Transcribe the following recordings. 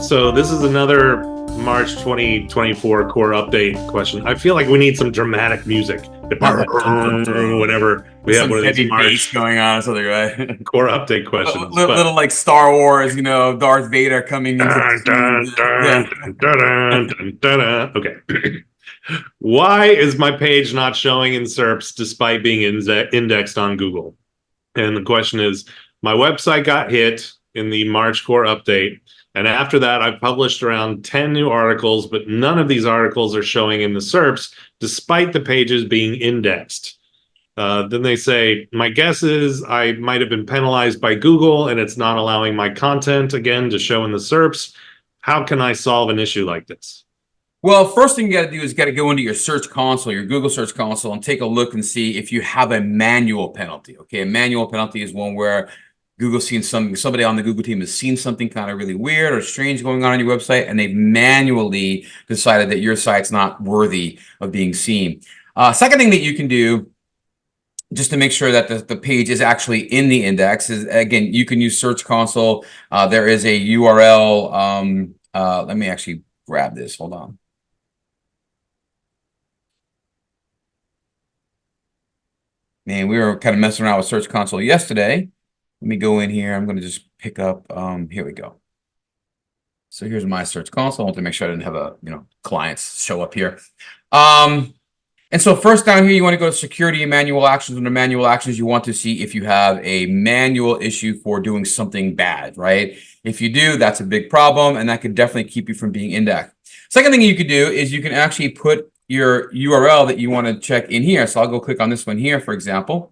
So this is another March 2024 core update question. I feel like we need some dramatic music. Whenever we have one of these March going on or something, right? core update questions. Little like Star Wars, Darth Vader coming into Okay. Why is my page not showing in SERPs despite being indexed on Google? And the question is, my website got hit in the March core update. And after that, I've published around 10 new articles, but none of these articles are showing in the SERPs, despite the pages being indexed. Then they say, my guess is I might have been penalized by Google and it's not allowing my content again to show in the SERPs. How can I solve an issue like this? Well, first thing you got to do is got to go into your search console, your Google search console, and take a look and see if you have a manual penalty. Okay, a manual penalty is one where Google's seen somebody on the Google team has seen something kind of really weird or strange going on your website, and they've manually decided that your site's not worthy of being seen. Second thing that you can do, just to make sure that the page is actually in the index, is again, you can use Search Console. There is a URL. Let me actually grab this. Hold on. Man, we were kind of messing around with Search Console yesterday. Let me go in here. I'm going to just pick up. Here we go. So here's my Search Console. I want to make sure I didn't have clients show up here. And so first down here, you want to go to security and manual actions. Under manual actions, you want to see if you have a manual issue for doing something bad, right? If you do, that's a big problem, and that could definitely keep you from being indexed. Second thing you could do is you can actually put your URL that you want to check in here. So I'll go click on this one here, for example.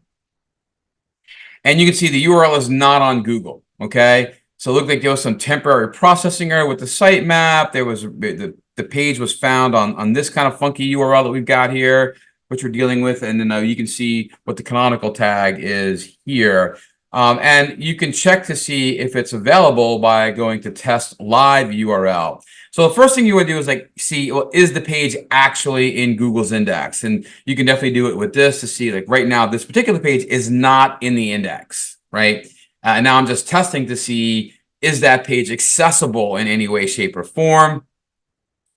And you can see the URL is not on Google, okay? So it looked like there was some temporary processing error with the sitemap. There was the page was found on this kind of funky URL that we've got here, which we're dealing with. And then you can see what the canonical tag is here. And you can check to see if it's available by going to test live URL. So the first thing you would do is see, well, is the page actually in Google's index? And you can definitely do it with this to see, like right now, this particular page is not in the index, right? And now I'm just testing to see, is that page accessible in any way, shape, or form,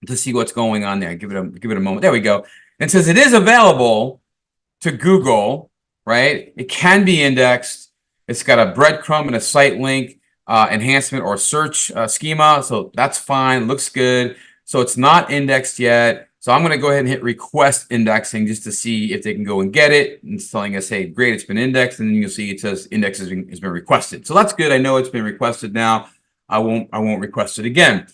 to see what's going on there. Give it a moment. There we go. And since it is available to Google, right? It can be indexed. It's got a breadcrumb and a site link enhancement or search schema. So that's fine. Looks good. So it's not indexed yet. So I'm going to go ahead and hit request indexing just to see if they can go and get it. And it's telling us, hey, great, it's been indexed. And then you'll see it says index has been requested. So that's good. I know it's been requested now. I won't request it again.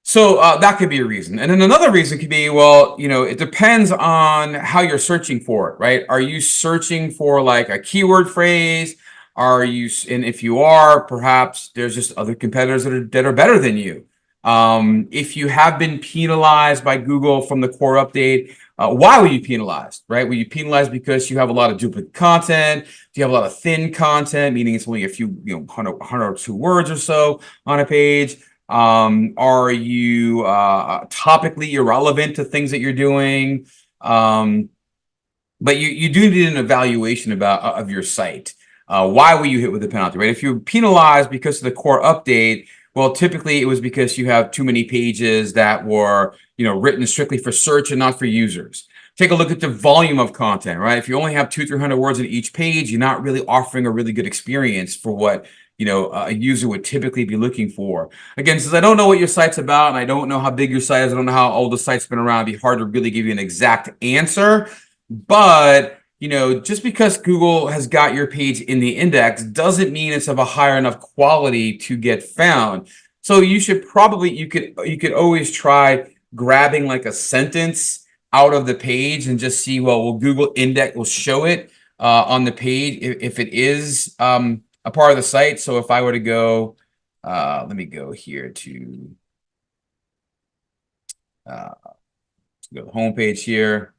So that could be a reason. And then another reason could be, well, it depends on how you're searching for it, right? Are you searching for like a keyword phrase? And if you are, perhaps there's just other competitors that are better than you. If you have been penalized by Google from the core update, why were you penalized, right? Were you penalized because you have a lot of duplicate content? Do you have a lot of thin content, meaning it's only a few, 100 or 2 words or so on a page? Are you topically irrelevant to things that you're doing? But you do need an evaluation of your site. Why were you hit with the penalty, right? If you're penalized because of the core update, well, typically it was because you have too many pages that were, written strictly for search and not for users. Take a look at the volume of content, right? If you only have 200-300 words in each page, you're not really offering a really good experience for what a user would typically be looking for. Again, since I don't know what your site's about and I don't know how big your site is, I don't know how old the site's been around, it'd be hard to really give you an exact answer. But just because Google has got your page in the index doesn't mean it's of a higher enough quality to get found. So you should probably, you could always try grabbing like a sentence out of the page and just see, well, will Google index, will show it on the page if it is a part of the site. So if I were to go, let me go here to go to the home page here.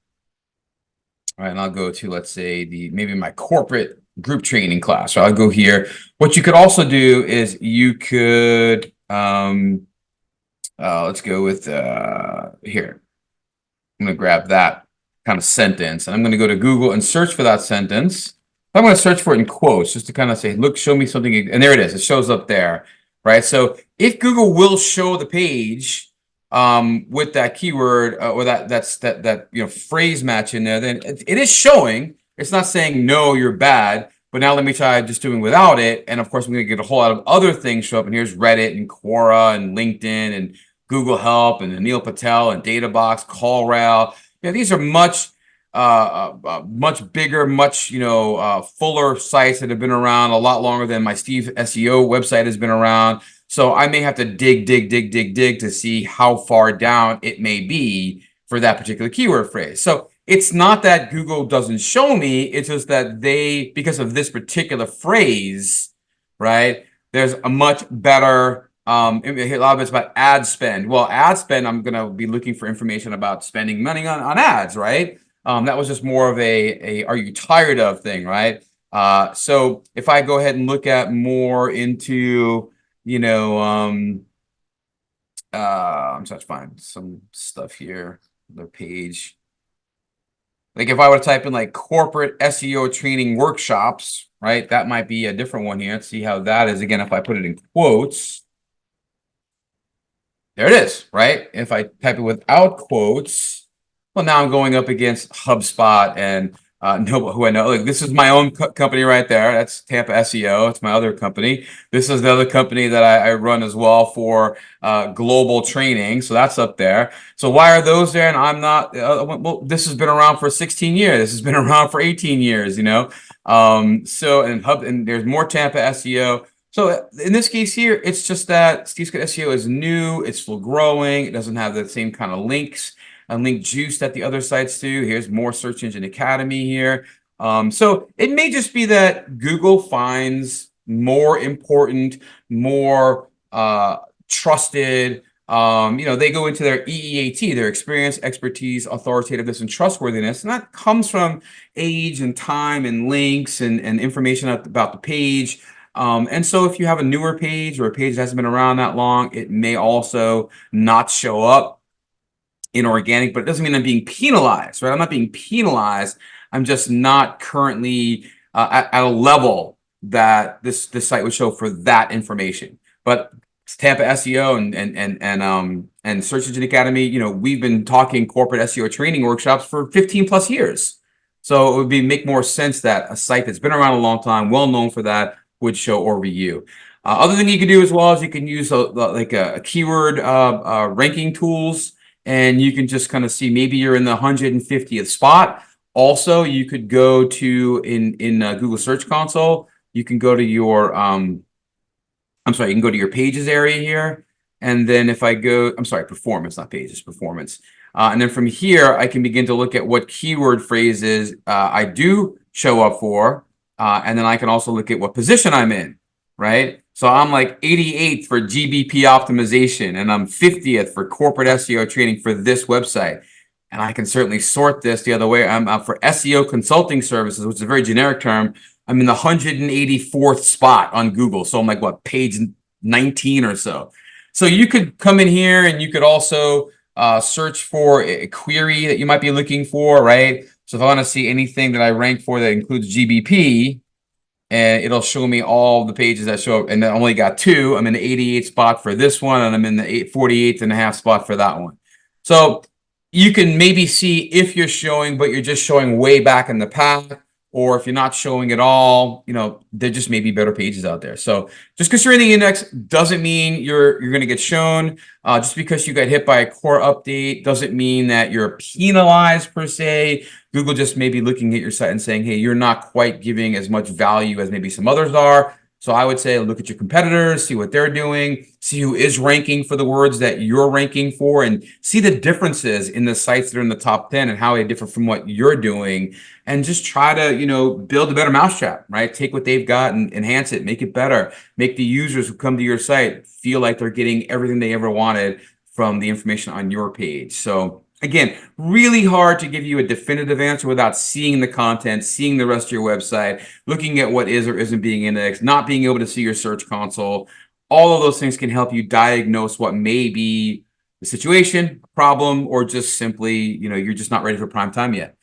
All right, and I'll go to, let's say, maybe my corporate group training class. So I'll go here. What you could also do is you could, let's go with here. I'm going to grab that kind of sentence, and I'm going to go to Google and search for that sentence. I'm going to search for it in quotes just to kind of say, look, show me something. And there it is. It shows up there. right? So if Google will show the page with that keyword or that phrase match in there, then it is showing. It's not saying no, you're bad. But now let me try just doing without it. And of course, I'm going to get a whole lot of other things show up. And here's Reddit and Quora and LinkedIn and Google Help and Anil Patel and DataBox, CallRail. These are much bigger, much fuller sites that have been around a lot longer than my Steve SEO website has been around. So I may have to dig to see how far down it may be for that particular keyword phrase. So it's not that Google doesn't show me, it's just that because of this particular phrase, right, there's a much better, a lot of it's about ad spend. Well, ad spend, I'm going to be looking for information about spending money on ads, right? That was just more of a are you tired of thing, right? So if I go ahead and look at more into, I'm trying to find some stuff here, the page. Like if I were to type in like corporate SEO training workshops, right? That might be a different one here. Let's see how that is. Again, if I put it in quotes, there it is, right? If I type it without quotes, well, now I'm going up against HubSpot and who I know. Like this is my own company right there. That's Tampa SEO. It's my other company. This is the other company that I run as well for global training. So that's up there. So why are those there? And I'm not. Well, this has been around for 16 years. This has been around for 18 years. So and there's more Tampa SEO. So in this case here, it's just that Steve's SEO is new. It's still growing. It doesn't have the same kind of links and link juice that the other sites do. Here's more Search Engine Academy here. So it may just be that Google finds more important, more trusted. They go into their EEAT, their experience, expertise, authoritativeness, and trustworthiness. And that comes from age and time and links and information about the page. And so if you have a newer page or a page that hasn't been around that long, it may also not show up in organic, but it doesn't mean I'm being penalized, right? I'm not being penalized. I'm just not currently at a level that this site would show for that information. But Tampa SEO and Search Engine Academy, we've been talking corporate SEO training workshops for 15 plus years. So it would make more sense that a site that's been around a long time, well known for that, would show or review. Other thing you can do as well is you can use a keyword ranking tools. And you can just kind of see maybe you're in the 150th spot. Also, you could go to in Google Search Console. You can go to your you can go to your pages area here. And then if I go, performance, not pages, performance. And then from here, I can begin to look at what keyword phrases I do show up for. And then I can also look at what position I'm in, right? So I'm like 88th for GBP optimization, and I'm 50th for corporate SEO training for this website. And I can certainly sort this the other way. I'm for SEO consulting services, which is a very generic term. I'm in the 184th spot on Google. So I'm like, what, page 19 or so. So you could come in here and you could also search for a query that you might be looking for, right? So if I want to see anything that I rank for that includes GBP, and it'll show me all the pages that show up. And I only got two. I'm in the 88th spot for this one, and I'm in the 48th and a half spot for that one. So you can maybe see if you're showing, but you're just showing way back in the path, or if you're not showing at all, there just may be better pages out there. So just because you're in the index doesn't mean you're going to get shown. Just because you got hit by a core update doesn't mean that you're penalized per se. Google just may be looking at your site and saying, hey, you're not quite giving as much value as maybe some others are. So I would say look at your competitors, see what they're doing, see who is ranking for the words that you're ranking for, and see the differences in the sites that are in the top 10 and how they differ from what you're doing. And just try to, build a better mousetrap, right? Take what they've got and enhance it, make it better, make the users who come to your site feel like they're getting everything they ever wanted from the information on your page. So again, really hard to give you a definitive answer without seeing the content, seeing the rest of your website, looking at what is or isn't being indexed, not being able to see your search console. All of those things can help you diagnose what may be the situation, problem, or just simply, you're just not ready for prime time yet.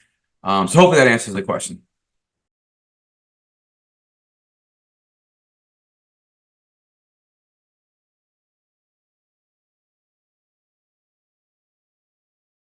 So hopefully that answers the question.